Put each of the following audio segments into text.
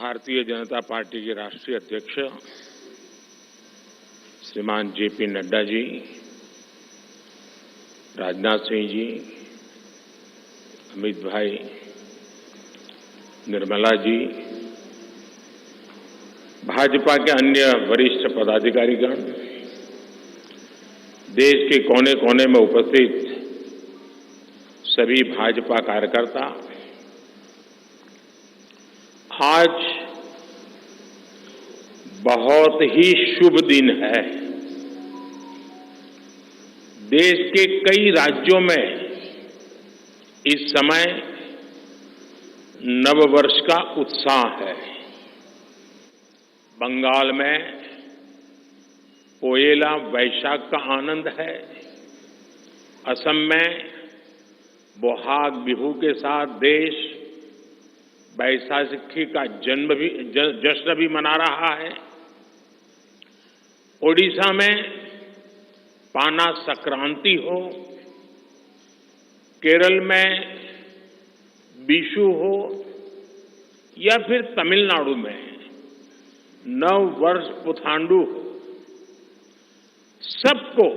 Bharatiya Janata party के राष्ट्रीय अध्यक्ष श्रीमान जेपी नड्डा जी, राजनाथ सिंह जी, अमित भाई, निर्मला जी, भाजपा के अन्य वरिष्ठ पदाधिकारीगण, देश के कोने कोने में उपस्थित सभी भाजपा कार्यकर्ता, आज बहुत ही शुभ दिन है। देश के कई राज्यों में इस समय नववर्ष का उत्साह है। बंगाल में पोएला वैशाख का आनंद है। असम में बोहाग बिहू के साथ देश बैसाखी का जश्न भी मना रहा है। ओडिशा में पाना संक्रांति हो, केरल में विशु हो या फिर तमिलनाडु में नव वर्ष पुथांडु हो, सबको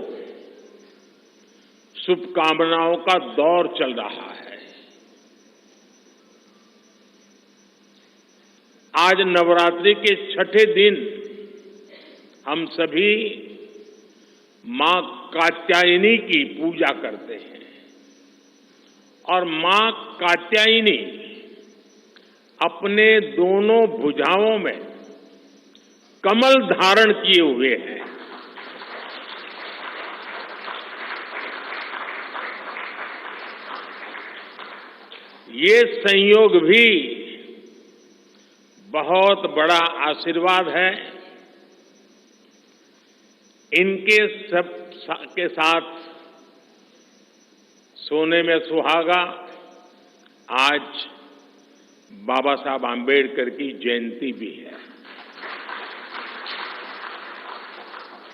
शुभकामनाओं का दौर चल रहा है। आज नवरात्रि के छठे दिन हम सभी मां कात्यायनी की पूजा करते हैं और मां कात्यायनी अपने दोनों भुजाओं में कमल धारण किए हुए हैं। ये संयोग भी बहुत बड़ा आशीर्वाद है। इनके सब के साथ सोने में सुहागा आज बाबा साहब आंबेडकर की जयंती भी है।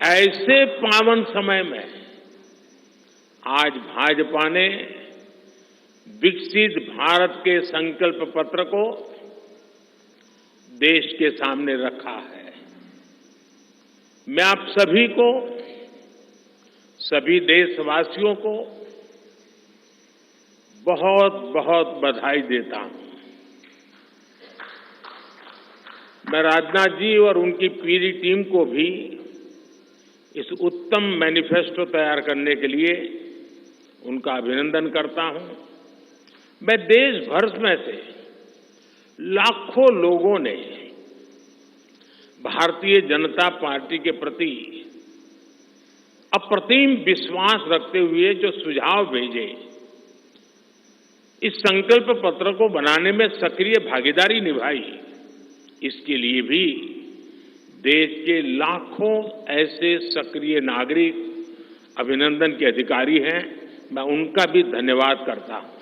ऐसे पावन समय में आज भाजपा ने विकसित भारत के संकल्प पत्र को देश के सामने रखा है। मैं आप सभी को, सभी देशवासियों को बहुत बहुत बधाई देता हूं। मैं राजनाथ जी और उनकी पूरी टीम को भी इस उत्तम मैनिफेस्टो तैयार करने के लिए उनका अभिनंदन करता हूं। मैं देश भर में से लाखों लोगों ने भारतीय जनता पार्टी के प्रति अप्रतिम विश्वास रखते हुए जो सुझाव भेजे, इस संकल्प पत्र को बनाने में सक्रिय भागीदारी निभाई, इसके लिए भी देश के लाखों ऐसे सक्रिय नागरिक अभिनंदन के अधिकारी हैं। मैं उनका भी धन्यवाद करता हूं।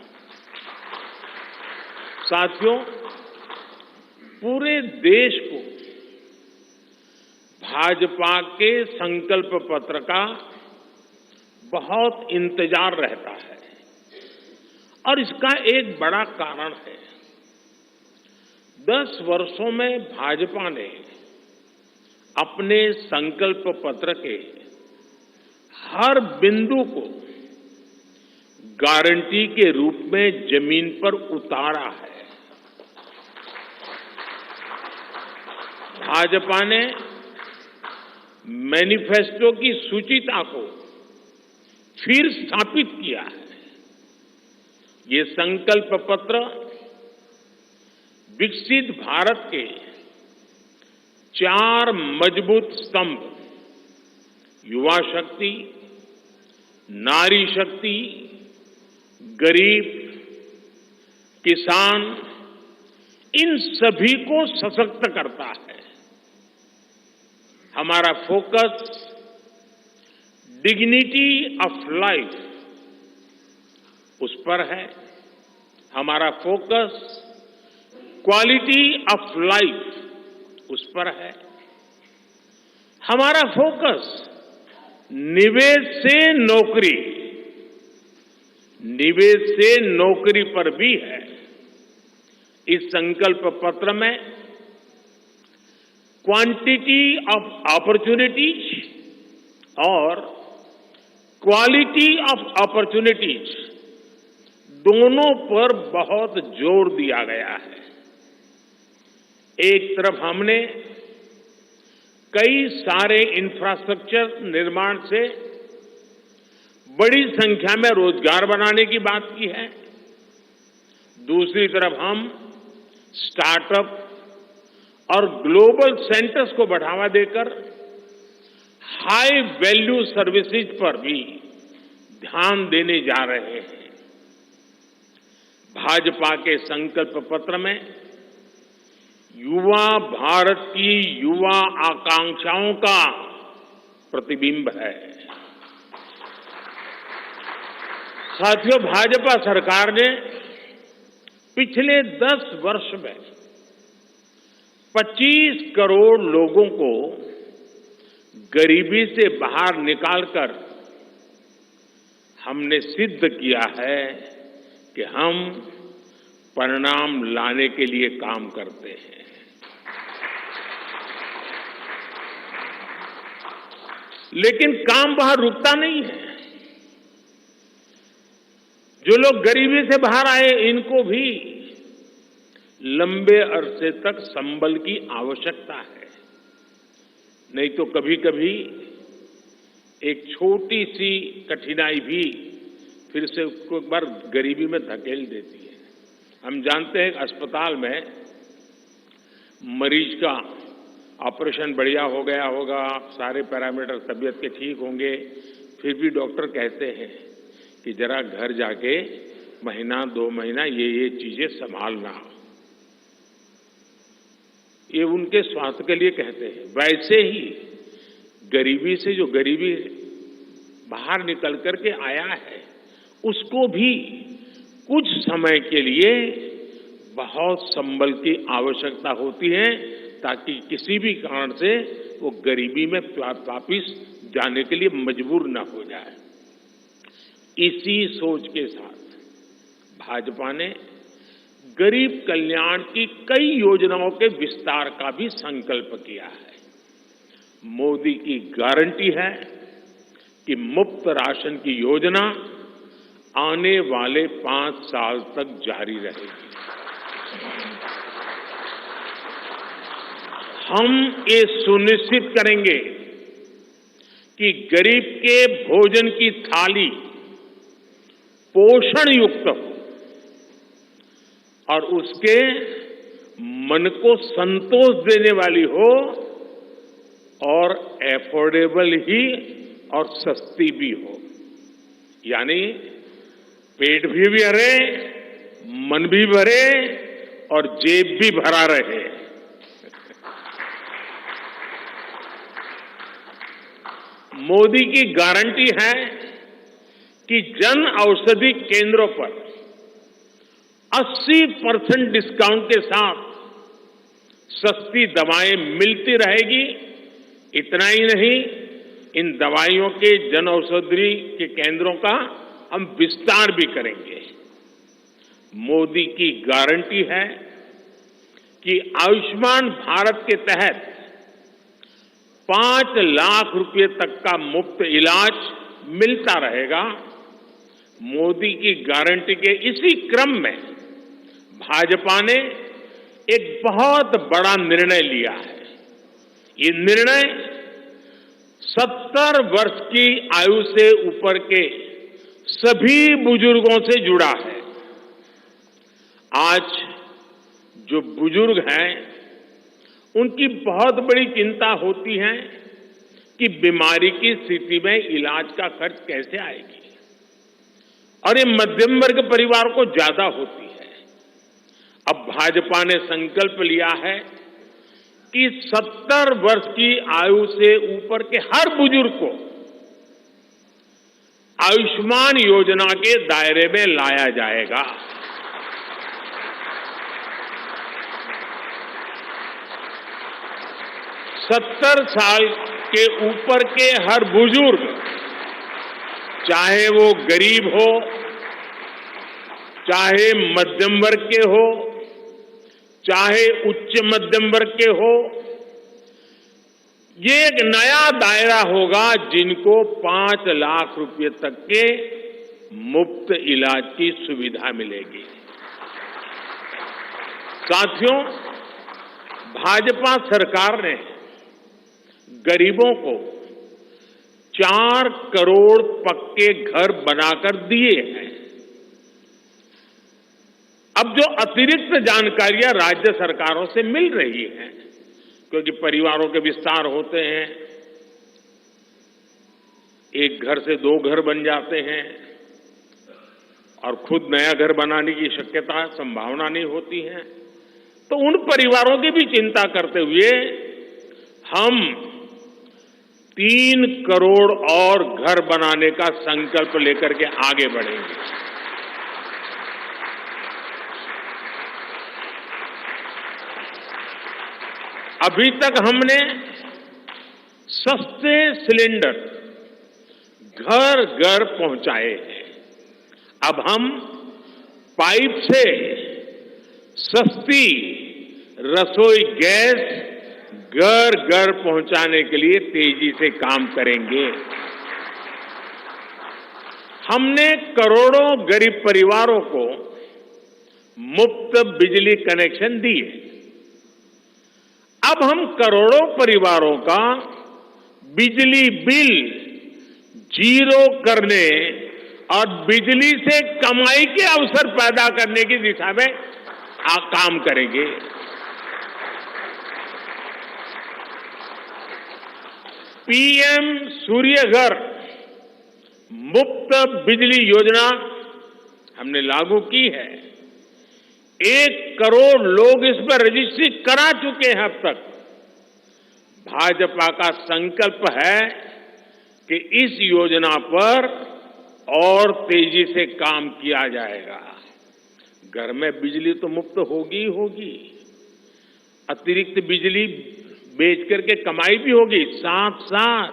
साथियों, पूरे देश को भाजपा के संकल्प पत्र का बहुत इंतजार रहता है और इसका एक बड़ा कारण है। 10 वर्षों में भाजपा ने अपने संकल्प पत्र के हर बिंदु को गारंटी के रूप में जमीन पर उतारा है। भाजपा ने मैनिफेस्टो की सूचिता को फिर स्थापित किया है। ये संकल्प पत्र विकसित भारत के 4 मजबूत स्तंभ, युवा शक्ति, नारी शक्ति, गरीब, किसान, इन सभी को सशक्त करता है। हमारा फोकस डिग्निटी ऑफ लाइफ उस पर है। हमारा फोकस क्वालिटी ऑफ लाइफ उस पर है। हमारा फोकस निवेश से नौकरी, निवेश से नौकरी पर भी है। इस संकल्प पत्र में क्वांटिटी ऑफ अपॉर्चुनिटीज और क्वालिटी ऑफ अपॉर्चुनिटीज दोनों पर बहुत जोर दिया गया है। एक तरफ हमने कई सारे इंफ्रास्ट्रक्चर निर्माण से बड़ी संख्या में रोजगार बनाने की बात की है। दूसरी तरफ हम स्टार्टअप और ग्लोबल सेंटर्स को बढ़ावा देकर हाई वैल्यू सर्विसेज पर भी ध्यान देने जा रहे हैं। भाजपा के संकल्प पत्र में युवा भारत की युवा आकांक्षाओं का प्रतिबिंब है। साथियों, भाजपा सरकार ने पिछले 10 वर्ष में 25 करोड़ लोगों को गरीबी से बाहर निकालकर हमने सिद्ध किया है कि हम परिणाम लाने के लिए काम करते हैं। लेकिन काम वहां रुकता नहीं है। जो लोग गरीबी से बाहर आए, इनको भी लंबे अरसे तक संबल की आवश्यकता है। नहीं तो कभी कभी एक छोटी सी कठिनाई भी फिर से उसको एक बार गरीबी में धकेल देती है। हम जानते हैं अस्पताल में मरीज का ऑपरेशन बढ़िया हो गया होगा, सारे पैरामीटर तबीयत के ठीक होंगे, फिर भी डॉक्टर कहते हैं कि जरा घर जाके महीना 2 महीना ये चीजें संभालना। ये उनके स्वास्थ्य के लिए कहते हैं। वैसे ही गरीबी से जो गरीबी बाहर निकल करके आया है, उसको भी कुछ समय के लिए बहुत संबल की आवश्यकता होती है, ताकि किसी भी कारण से वो गरीबी में वापिस जाने के लिए मजबूर न हो जाए। इसी सोच के साथ भाजपा ने गरीब कल्याण की कई योजनाओं के विस्तार का भी संकल्प किया है। मोदी की गारंटी है कि मुफ्त राशन की योजना आने वाले 5 साल तक जारी रहेगी। हम ये सुनिश्चित करेंगे कि गरीब के भोजन की थाली पोषण युक्त हो और उसके मन को संतोष देने वाली हो और एफोर्डेबल ही और सस्ती भी हो। यानी पेट भी भरे, मन भी भरे और जेब भी भरा रहे। मोदी की गारंटी है कि जन औषधि केंद्रों पर 80% डिस्काउंट के साथ सस्ती दवाएं मिलती रहेगी। इतना ही नहीं, इन दवाइयों के जन औषधि के केंद्रों का हम विस्तार भी करेंगे। मोदी की गारंटी है कि आयुष्मान भारत के तहत 5 लाख रुपए तक का मुफ्त इलाज मिलता रहेगा। मोदी की गारंटी के इसी क्रम में भाजपा ने एक बहुत बड़ा निर्णय लिया है। ये निर्णय 70 वर्ष की आयु से ऊपर के सभी बुजुर्गों से जुड़ा है। आज जो बुजुर्ग हैं, उनकी बहुत बड़ी चिंता होती है कि बीमारी की स्थिति में इलाज का खर्च कैसे आएगी, और ये मध्यम वर्ग परिवार को ज्यादा होती है। अब भाजपा ने संकल्प लिया है कि 70 वर्ष की आयु से ऊपर के हर बुजुर्ग को आयुष्मान योजना के दायरे में लाया जाएगा। 70 साल के ऊपर के हर बुजुर्ग, चाहे वो गरीब हो, चाहे मध्यम वर्ग के हो, चाहे उच्च मध्यम वर्ग के हो, ये एक नया दायरा होगा जिनको 5 लाख रुपए तक के मुफ्त इलाज की सुविधा मिलेगी। साथियों, भाजपा सरकार ने गरीबों को 4 करोड़ पक्के घर बनाकर दिए हैं। अब जो अतिरिक्त जानकारियां राज्य सरकारों से मिल रही हैं, क्योंकि परिवारों के विस्तार होते हैं, एक घर से 2 घर बन जाते हैं और खुद नया घर बनाने की शक्यता संभावना नहीं होती है, तो उन परिवारों की भी चिंता करते हुए हम 3 करोड़ और घर बनाने का संकल्प लेकर के आगे बढ़ेंगे। अभी तक हमने सस्ते सिलेंडर घर घर पहुंचाए हैं। अब हम पाइप से सस्ती रसोई गैस घर घर पहुंचाने के लिए तेजी से काम करेंगे। हमने करोड़ों गरीब परिवारों को मुफ्त बिजली कनेक्शन दिए। अब हम करोड़ों परिवारों का बिजली बिल 0 करने और बिजली से कमाई के अवसर पैदा करने की दिशा में काम करेंगे। पीएम सूर्य घर मुफ्त बिजली योजना हमने लागू की है। 1 करोड़ लोग इस पर रजिस्ट्री करा चुके हैं अब तक। भाजपा का संकल्प है कि इस योजना पर और तेजी से काम किया जाएगा। घर में बिजली तो मुफ्त होगी ही होगी, अतिरिक्त बिजली बेच करके कमाई भी होगी। साथ साथ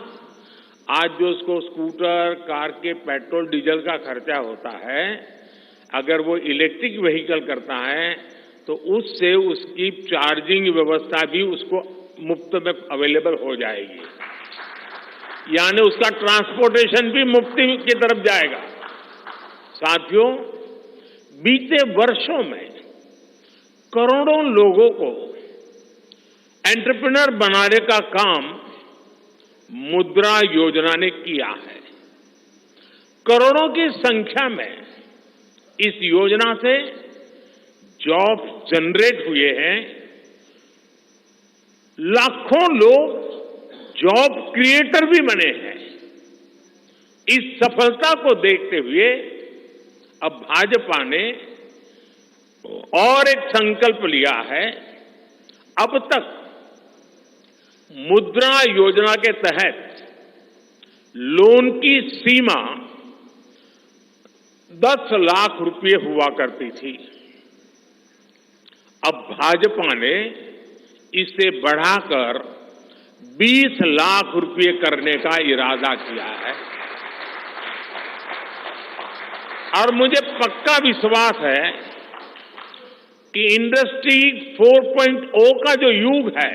आज जो उसको स्कूटर, कार के पेट्रोल डीजल का खर्चा होता है, अगर वो इलेक्ट्रिक व्हीकल करता है तो उससे उसकी चार्जिंग व्यवस्था भी उसको मुफ्त में अवेलेबल हो जाएगी, यानी उसका ट्रांसपोर्टेशन भी मुफ्ती की तरफ जाएगा। साथियों, बीते वर्षों में करोड़ों लोगों को एंटरप्रेन्योर बनाने का काम मुद्रा योजना ने किया है। करोड़ों की संख्या में इस योजना से जॉब जनरेट हुए हैं। लाखों लोग जॉब क्रिएटर भी बने हैं। इस सफलता को देखते हुए अब भाजपा ने और एक संकल्प लिया है। अब तक मुद्रा योजना के तहत लोन की सीमा 10 लाख रुपए हुआ करती थी। अब भाजपा ने इसे बढ़ाकर 20 लाख रुपए करने का इरादा किया है और मुझे पक्का विश्वास है कि इंडस्ट्री 4.0 का जो युग है,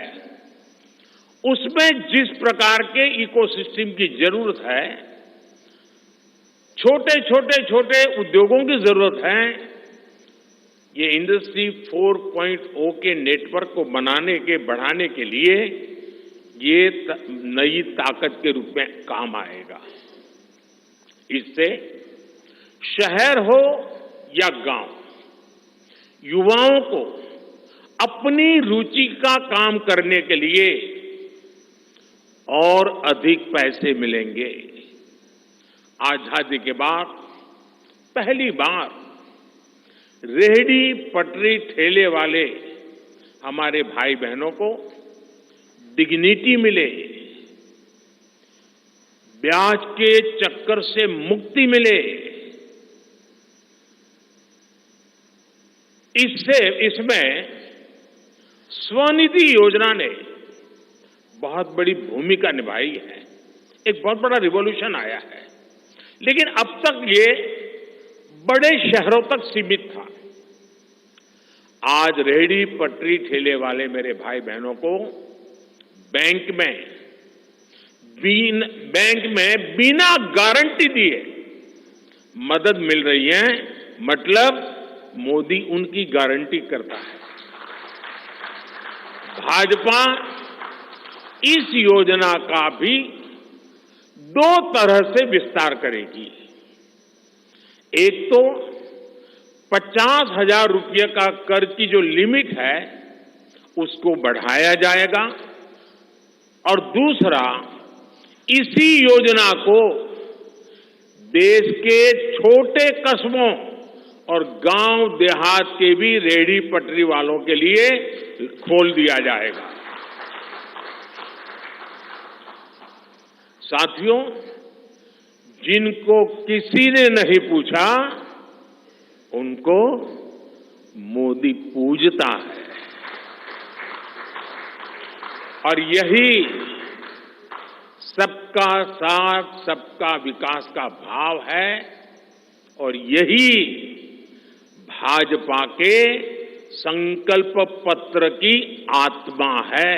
उसमें जिस प्रकार के इकोसिस्टम की जरूरत है, छोटे उद्योगों की जरूरत है, ये इंडस्ट्री 4.0 के नेटवर्क को बढ़ाने के लिए ये नई ताकत के रूप में काम आएगा। इससे शहर हो या गांव, युवाओं को अपनी रुचि का काम करने के लिए और अधिक पैसे मिलेंगे। आजादी के बाद पहली बार रेहड़ी पटरी ठेले वाले हमारे भाई बहनों को डिग्निटी मिले, ब्याज के चक्कर से मुक्ति मिले। इसमें स्वनिधि योजना ने बहुत बड़ी भूमिका निभाई है। एक बहुत बड़ा रिवॉल्यूशन आया है, लेकिन अब तक ये बड़े शहरों तक सीमित था। आज रेहड़ी पटरी ठेले वाले मेरे भाई बहनों को बैंक में बैंक में बिना गारंटी दिए मदद मिल रही है, मतलब मोदी उनकी गारंटी करता है। भाजपा इस योजना का भी 2 तरह से विस्तार करेगी। एक तो 50,000 रुपये का कर्ज की जो लिमिट है उसको बढ़ाया जाएगा, और दूसरा इसी योजना को देश के छोटे कस्बों और गांव देहात के भी रेहड़ी पटरी वालों के लिए खोल दिया जाएगा। साथियों, जिनको किसी ने नहीं पूछा उनको मोदी पूजता है, और यही सबका साथ सबका विकास का भाव है, और यही भाजपा के संकल्प पत्र की आत्मा है।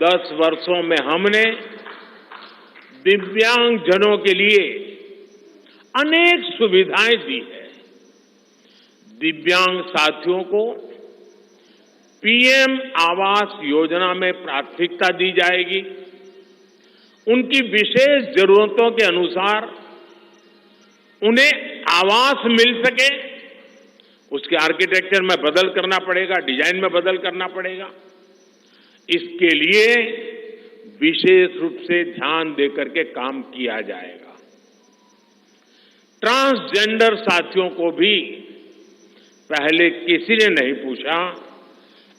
10 वर्षों में हमने दिव्यांगजनों के लिए अनेक सुविधाएं दी है। दिव्यांग साथियों को पीएम आवास योजना में प्राथमिकता दी जाएगी। उनकी विशेष जरूरतों के अनुसार उन्हें आवास मिल सके, उसके आर्किटेक्चर में बदल करना पड़ेगा, डिजाइन में बदल करना पड़ेगा। इसके लिए विशेष रूप से ध्यान देकर के काम किया जाएगा। ट्रांसजेंडर साथियों को भी पहले किसी ने नहीं पूछा,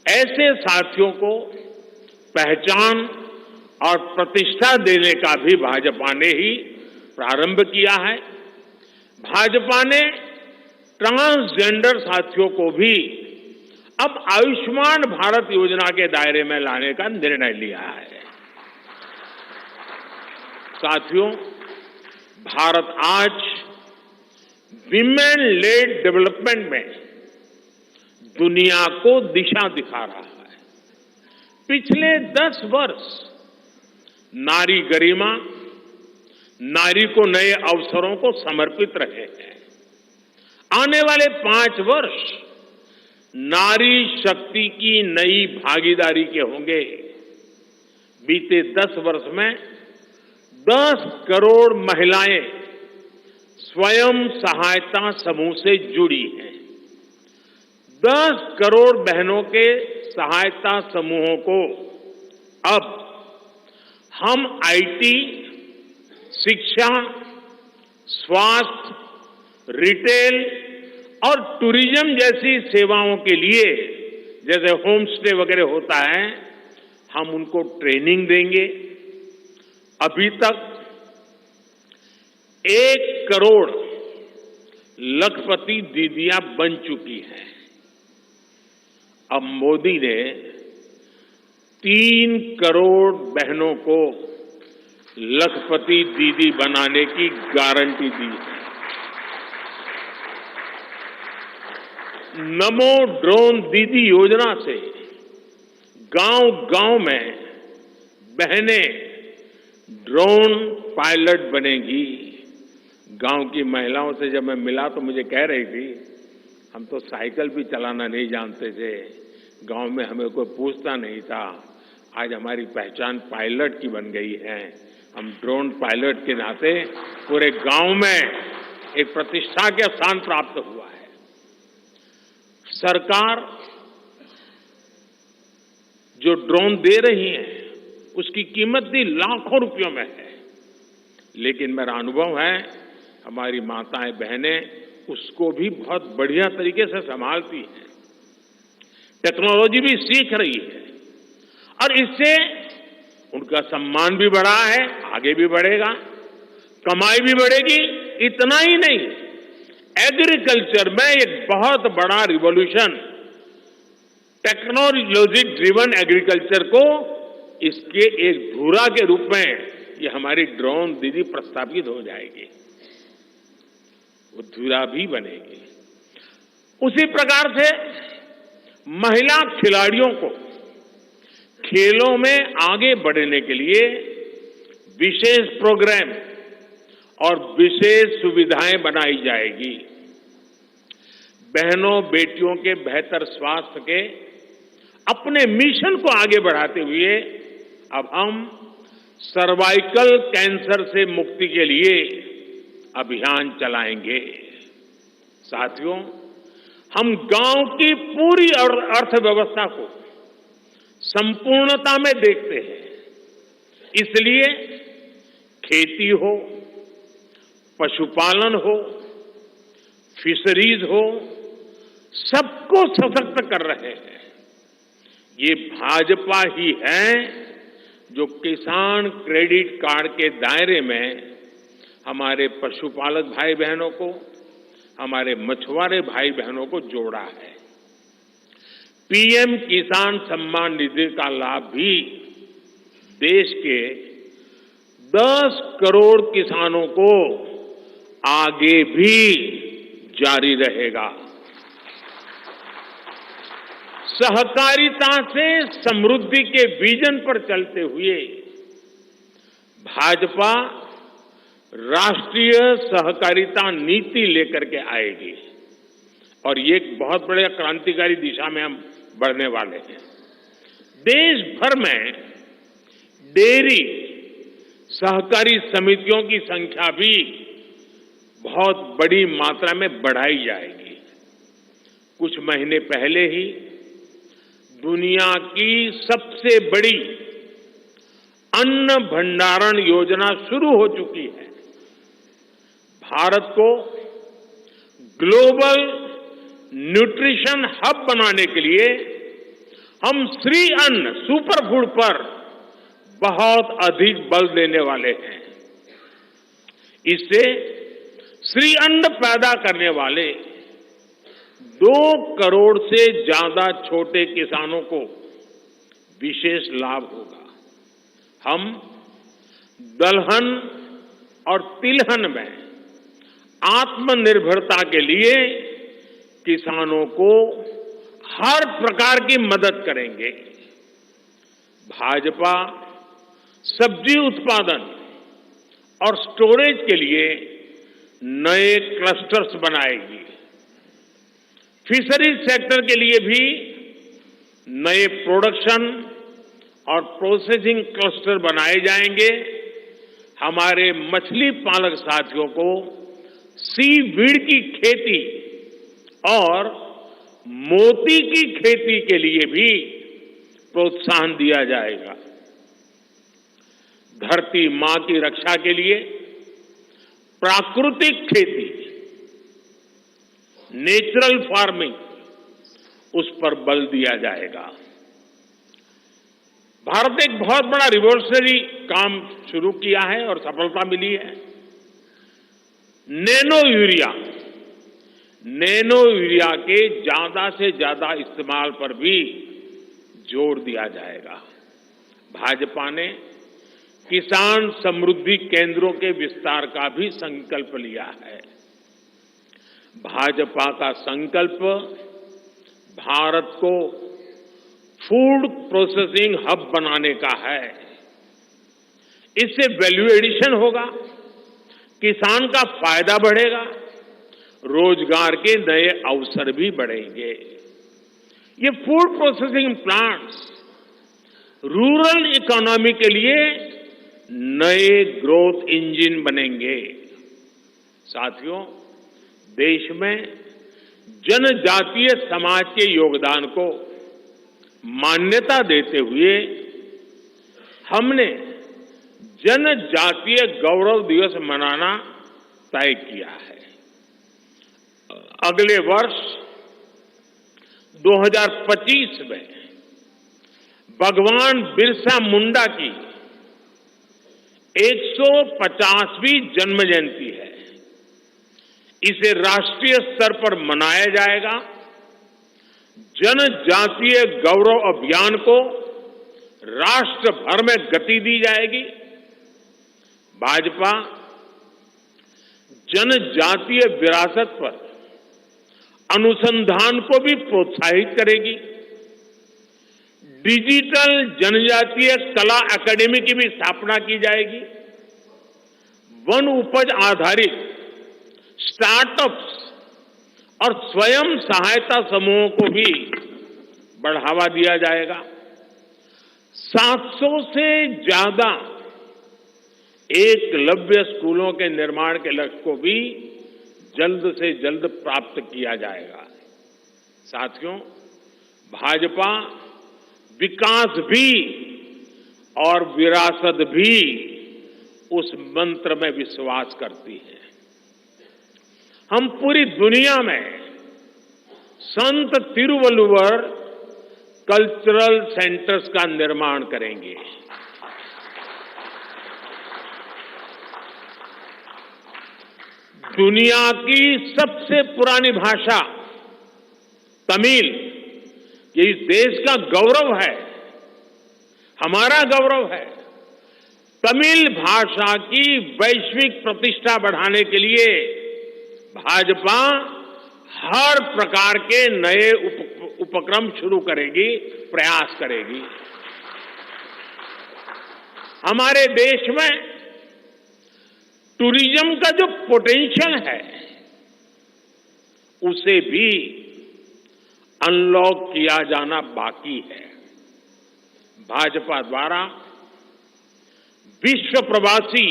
ऐसे साथियों को पहचान और प्रतिष्ठा देने का भी भाजपा ने ही प्रारंभ किया है। भाजपा ने ट्रांसजेंडर साथियों को भी अब आयुष्मान भारत योजना के दायरे में लाने का निर्णय लिया है। साथियों, भारत आज विमेन लेड डेवलपमेंट में दुनिया को दिशा दिखा रहा है। पिछले 10 वर्ष नारी गरिमा, नारी को नए अवसरों को समर्पित रहे हैं। आने वाले 5 वर्ष नारी शक्ति की नई भागीदारी के होंगे। बीते 10 वर्ष में 10 करोड़ महिलाएं स्वयं सहायता समूह से जुड़ी हैं। 10 करोड़ बहनों के सहायता समूहों को अब हम आईटी, शिक्षा, स्वास्थ्य, रिटेल और टूरिज्म जैसी सेवाओं के लिए, जैसे होम स्टे वगैरह होता है, हम उनको ट्रेनिंग देंगे। अभी तक 1 करोड़ लखपति दीदियां बन चुकी हैं। अब मोदी ने 3 करोड़ बहनों को लखपति दीदी बनाने की गारंटी दी है। नमो ड्रोन दीदी योजना से गांव-गांव में बहनें ड्रोन पायलट बनेगी। गांव की महिलाओं से जब मैं मिला तो मुझे कह रही थी, हम तो साइकिल भी चलाना नहीं जानते थे, गांव में हमें कोई पूछता नहीं था, आज हमारी पहचान पायलट की बन गई है। हम ड्रोन पायलट के नाते पूरे गांव में एक प्रतिष्ठा के स्थान प्राप्त हुआ है। सरकार जो ड्रोन दे रही है उसकी कीमत भी लाखों रुपयों में है, लेकिन मेरा अनुभव है हमारी माताएं बहनें उसको भी बहुत बढ़िया तरीके से संभालती हैं। टेक्नोलॉजी भी सीख रही है और इससे उनका सम्मान भी बढ़ा है, आगे भी बढ़ेगा, कमाई भी बढ़ेगी। इतना ही नहीं, एग्रीकल्चर में एक बहुत बड़ा रिवॉल्यूशन, टेक्नोलॉजी ड्रिवन एग्रीकल्चर को इसके एक धुरा के रूप में ये हमारी ड्रोन दीदी प्रस्थापित हो जाएगी, वो धुरा भी बनेगी। उसी प्रकार से महिला खिलाड़ियों को खेलों में आगे बढ़ने के लिए विशेष प्रोग्राम और विशेष सुविधाएं बनाई जाएगी। बहनों बेटियों के बेहतर स्वास्थ्य के अपने मिशन को आगे बढ़ाते हुए अब हम सर्वाइकल कैंसर से मुक्ति के लिए अभियान चलाएंगे। साथियों, हम गांव की पूरी अर्थव्यवस्था को संपूर्णता में देखते हैं। इसलिए खेती हो, पशुपालन हो, फिशरीज हो, सबको सशक्त कर रहे हैं। ये भाजपा ही है जो किसान क्रेडिट कार्ड के दायरे में हमारे पशुपालक भाई बहनों को, हमारे मछुआरे भाई बहनों को जोड़ा है। पीएम किसान सम्मान निधि का लाभ भी देश के 10 करोड़ किसानों को आगे भी जारी रहेगा। सहकारिता से समृद्धि के विजन पर चलते हुए भाजपा राष्ट्रीय सहकारिता नीति लेकर के आएगी और ये एक बहुत बड़े क्रांतिकारी दिशा में हम बढ़ने वाले हैं। देश भर में डेयरी सहकारी समितियों की संख्या भी बहुत बड़ी मात्रा में बढ़ाई जाएगी। कुछ महीने पहले ही दुनिया की सबसे बड़ी अन्न भंडारण योजना शुरू हो चुकी है। भारत को ग्लोबल न्यूट्रिशन हब बनाने के लिए हम श्री अन्न सुपर फूड पर बहुत अधिक बल देने वाले हैं। इससे श्री अन्न पैदा करने वाले 2 करोड़ से ज्यादा छोटे किसानों को विशेष लाभ होगा। हम दलहन और तिलहन में आत्मनिर्भरता के लिए किसानों को हर प्रकार की मदद करेंगे। भाजपा सब्जी उत्पादन और स्टोरेज के लिए नए क्लस्टर्स बनाएगी। फिशरीज सेक्टर के लिए भी नए प्रोडक्शन और प्रोसेसिंग क्लस्टर बनाए जाएंगे। हमारे मछली पालक साथियों को सीवीड की खेती और मोती की खेती के लिए भी प्रोत्साहन दिया जाएगा। धरती मां की रक्षा के लिए प्राकृतिक खेती, नेचुरल फार्मिंग, उस पर बल दिया जाएगा। भारत एक बहुत बड़ा रिवॉल्यूशनरी काम शुरू किया है और सफलता मिली है। नैनो यूरिया के ज्यादा से ज्यादा इस्तेमाल पर भी जोर दिया जाएगा। भाजपा ने किसान समृद्धि केंद्रों के विस्तार का भी संकल्प लिया है। भाजपा का संकल्प भारत को फूड प्रोसेसिंग हब बनाने का है। इससे वैल्यू एडिशन होगा, किसान का फायदा बढ़ेगा, रोजगार के नए अवसर भी बढ़ेंगे। ये food processing plants rural economy के लिए नए ग्रोथ इंजन बनेंगे। साथियों, देश में जनजातीय समाज के योगदान को मान्यता देते हुए हमने जनजातीय गौरव दिवस मनाना तय किया है। अगले वर्ष 2025 में भगवान बिरसा मुंडा की 150वीं जन्म जयंती है। इसे राष्ट्रीय स्तर पर मनाया जाएगा। जनजातीय गौरव अभियान को राष्ट्र भर में गति दी जाएगी। भाजपा जनजातीय विरासत पर अनुसंधान को भी प्रोत्साहित करेगी। डिजिटल जनजातीय कला अकादमी की भी स्थापना की जाएगी। वन उपज आधारित स्टार्टअप्स और स्वयं सहायता समूहों को भी बढ़ावा दिया जाएगा। 700 से ज्यादा एकलव्य स्कूलों के निर्माण के लक्ष्य को भी जल्द से जल्द प्राप्त किया जाएगा। साथियों, भाजपा विकास भी और विरासत भी उस मंत्र में विश्वास करती है। हम पूरी दुनिया में संत तिरुवल्लुवर कल्चरल सेंटर्स का निर्माण करेंगे। दुनिया की सबसे पुरानी भाषा तमिल, ये इस देश का गौरव है, हमारा गौरव है। तमिल भाषा की वैश्विक प्रतिष्ठा बढ़ाने के लिए भाजपा हर प्रकार के नए उपक्रम शुरू करेगी, प्रयास करेगी। हमारे देश में टूरिज्म का जो पोटेंशियल है उसे भी अनलॉक किया जाना बाकी है। भाजपा द्वारा विश्व प्रवासी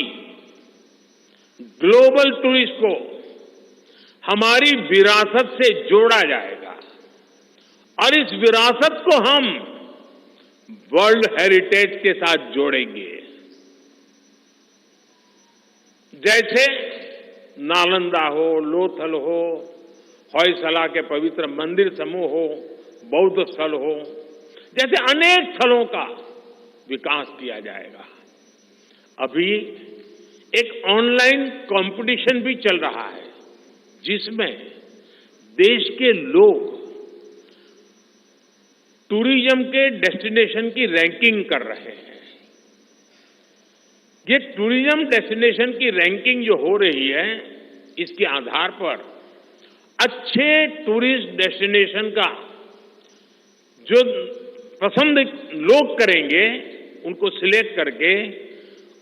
ग्लोबल टूरिस्ट को हमारी विरासत से जोड़ा जाएगा और इस विरासत को हम वर्ल्ड हेरिटेज के साथ जोड़ेंगे। जैसे नालंदा हो, लोथल हो, होयसला के पवित्र मंदिर समूह हो, बौद्ध स्थल हो, जैसे अनेक स्थलों का विकास किया जाएगा। अभी एक ऑनलाइन कंपटीशन भी चल रहा है जिसमें देश के लोग टूरिज्म के डेस्टिनेशन की रैंकिंग कर रहे हैं। ये टूरिज्म डेस्टिनेशन की रैंकिंग जो हो रही है, इसके आधार पर अच्छे टूरिस्ट डेस्टिनेशन का जो पसंद लोग करेंगे उनको सिलेक्ट करके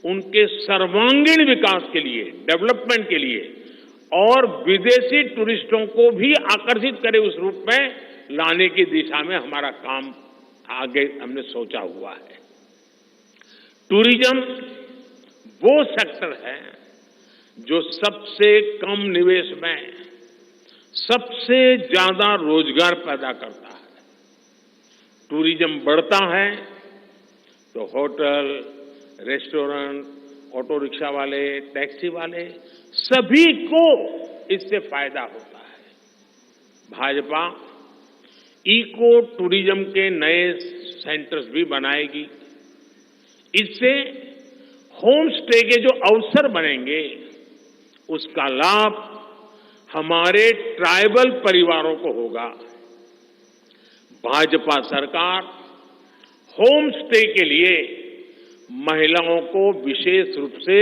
उनके सर्वांगीण विकास के लिए, डेवलपमेंट के लिए और विदेशी टूरिस्टों को भी आकर्षित करे उस रूप में लाने की दिशा में हमारा काम आगे हमने सोचा हुआ है। टूरिज्म वो सेक्टर है जो सबसे कम निवेश में सबसे ज्यादा रोजगार पैदा करता है। टूरिज्म बढ़ता है तो होटल, रेस्टोरेंट, ऑटो रिक्शा वाले, टैक्सी वाले सभी को इससे फायदा होता है। भाजपा इको टूरिज्म के नए सेंटर्स भी बनाएगी। इससे होम स्टे के जो अवसर बनेंगे उसका लाभ हमारे ट्राइबल परिवारों को होगा। भाजपा सरकार होम स्टे के लिए महिलाओं को विशेष रूप से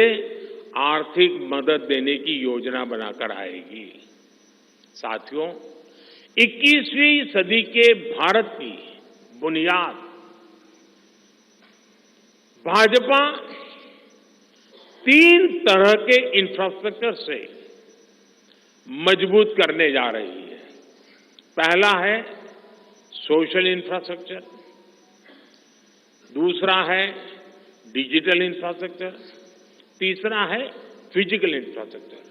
आर्थिक मदद देने की योजना बनाकर आएगी। साथियों, 21वीं सदी के भारत की बुनियाद भाजपा 3 तरह के इंफ्रास्ट्रक्चर से मजबूत करने जा रही है। पहला है सोशल इंफ्रास्ट्रक्चर, दूसरा है डिजिटल इंफ्रास्ट्रक्चर, तीसरा है फिजिकल इंफ्रास्ट्रक्चर।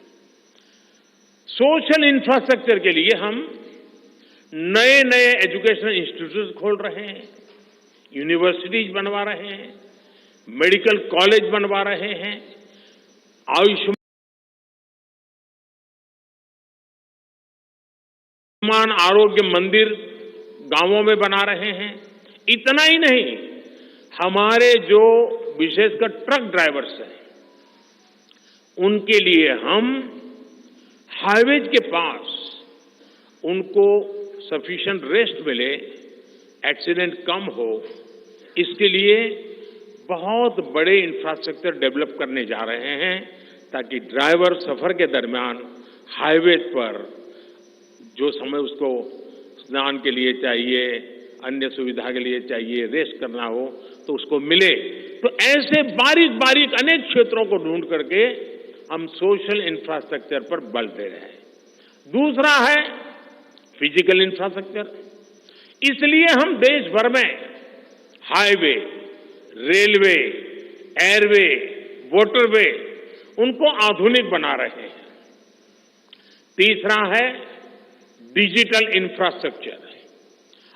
सोशल इंफ्रास्ट्रक्चर के लिए हम नए नए एजुकेशनल इंस्टीट्यूट खोल रहे हैं, यूनिवर्सिटीज बनवा रहे हैं, मेडिकल कॉलेज बनवा रहे हैं, आयुष्मान आरोग्य मंदिर गांवों में बना रहे हैं। इतना ही नहीं, हमारे जो विशेषकर ट्रक ड्राइवर्स हैं उनके लिए हम हाईवेज के पास उनको सफिशिएंट रेस्ट मिले, एक्सीडेंट कम हो, इसके लिए बहुत बड़े इंफ्रास्ट्रक्चर डेवलप करने जा रहे हैं ताकि ड्राइवर सफर के दरमियान हाईवे पर जो समय उसको स्नान के लिए चाहिए, अन्य सुविधा के लिए चाहिए, रेस्ट करना हो तो उसको मिले। तो ऐसे बारीक बारीक अनेक क्षेत्रों को ढूंढ करके हम सोशल इंफ्रास्ट्रक्चर पर बल दे रहे हैं। दूसरा है फिजिकल इंफ्रास्ट्रक्चर। इसलिए हम देश भर में हाईवे, रेलवे, एयरवे, वाटरवे उनको आधुनिक बना रहे हैं। तीसरा है डिजिटल इंफ्रास्ट्रक्चर,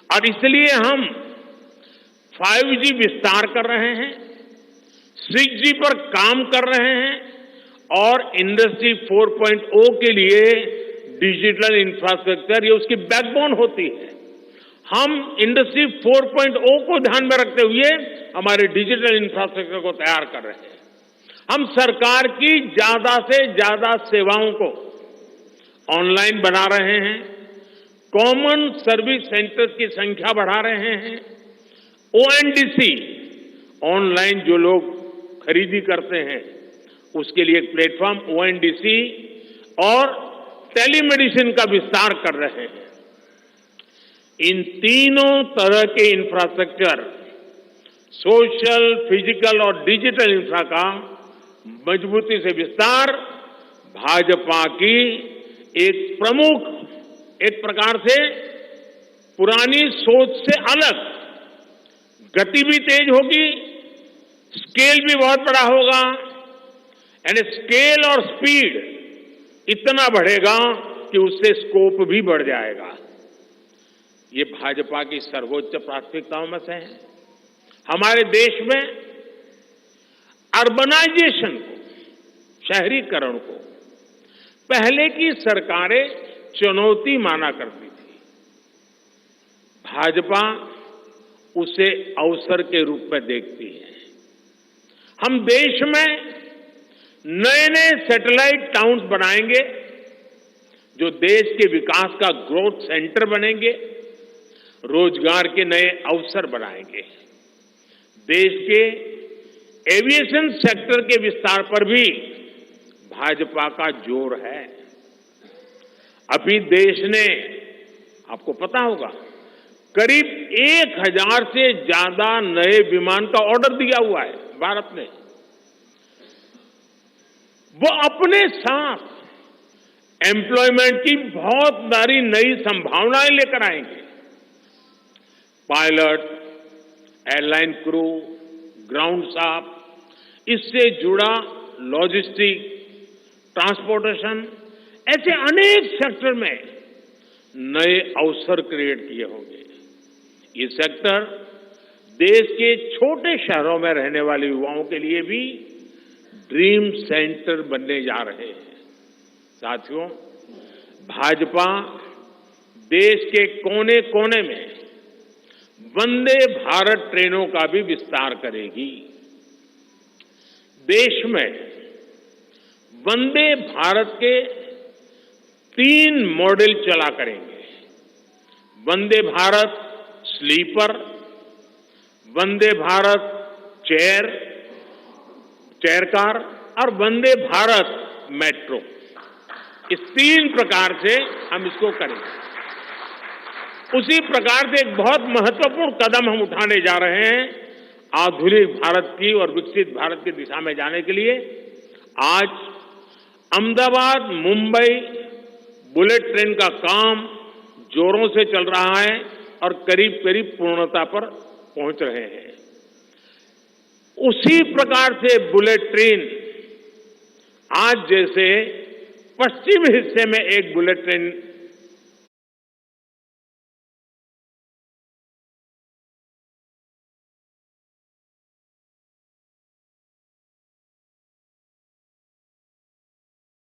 और इसलिए हम 5G विस्तार कर रहे हैं, 6G पर काम कर रहे हैं और इंडस्ट्री 4.0 के लिए डिजिटल इंफ्रास्ट्रक्चर ये उसकी बैकबोन होती है। हम इंडस्ट्री 4.0 को ध्यान में रखते हुए हमारे डिजिटल इंफ्रास्ट्रक्चर को तैयार कर रहे हैं। हम सरकार की ज्यादा से ज्यादा सेवाओं को ऑनलाइन बना रहे हैं, कॉमन सर्विस सेंटर्स की संख्या बढ़ा रहे हैं, ONDC ऑनलाइन जो लोग खरीदी करते हैं उसके लिए एक प्लेटफॉर्म ONDC और टेलीमेडिसिन का विस्तार कर रहे हैं। इन तीनों तरह के इंफ्रास्ट्रक्चर, सोशल, फिजिकल और डिजिटल इंफ्रा का मजबूती से विस्तार भाजपा की एक प्रमुख, एक प्रकार से पुरानी सोच से अलग, गति भी तेज होगी, स्केल भी बहुत बड़ा होगा, यानी स्केल और स्पीड इतना बढ़ेगा कि उससे स्कोप भी बढ़ जाएगा। ये भाजपा की सर्वोच्च प्राथमिकताओं में से है। हमारे देश में अर्बनाइजेशन को, शहरीकरण को पहले की सरकारें चुनौती माना करती थी। भाजपा उसे अवसर के रूप में देखती है। हम देश में नए नए सैटेलाइट टाउन्स बनाएंगे जो देश के विकास का ग्रोथ सेंटर बनेंगे, रोजगार के नए अवसर बनाएंगे। देश के एविएशन सेक्टर के विस्तार पर भी भाजपा का जोर है। अभी देश ने, आपको पता होगा, करीब 1000 से ज्यादा नए विमान का ऑर्डर दिया हुआ है भारत ने। वो अपने साथ एम्प्लॉयमेंट की बहुत सारी नई संभावनाएं लेकर आएंगे। Pilot, airline crew, ground staff, इससे जुड़ा लॉजिस्टिक, ट्रांसपोर्टेशन, ऐसे अनेक सेक्टर में नए अवसर क्रिएट किए होंगे। ये सेक्टर देश के छोटे शहरों में रहने वाले युवाओं के लिए भी ड्रीम सेंटर बनने जा रहे हैं। साथियों, भाजपा देश के कोने कोने में वंदे भारत ट्रेनों का भी विस्तार करेगी। देश में वंदे भारत के 3 मॉडल चला करेंगे। Vande Bharat sleeper, Vande Bharat chair car और वंदे भारत मेट्रो। इस 3 प्रकार से हम इसको करेंगे। उसी प्रकार से एक बहुत महत्वपूर्ण कदम हम उठाने जा रहे हैं आधुनिक भारत की और विकसित भारत की दिशा में जाने के लिए। आज अहमदाबाद मुंबई बुलेट ट्रेन का काम जोरों से चल रहा है और करीब करीब पूर्णता पर पहुंच रहे हैं। उसी प्रकार से बुलेट ट्रेन, आज जैसे पश्चिम हिस्से में एक बुलेट ट्रेन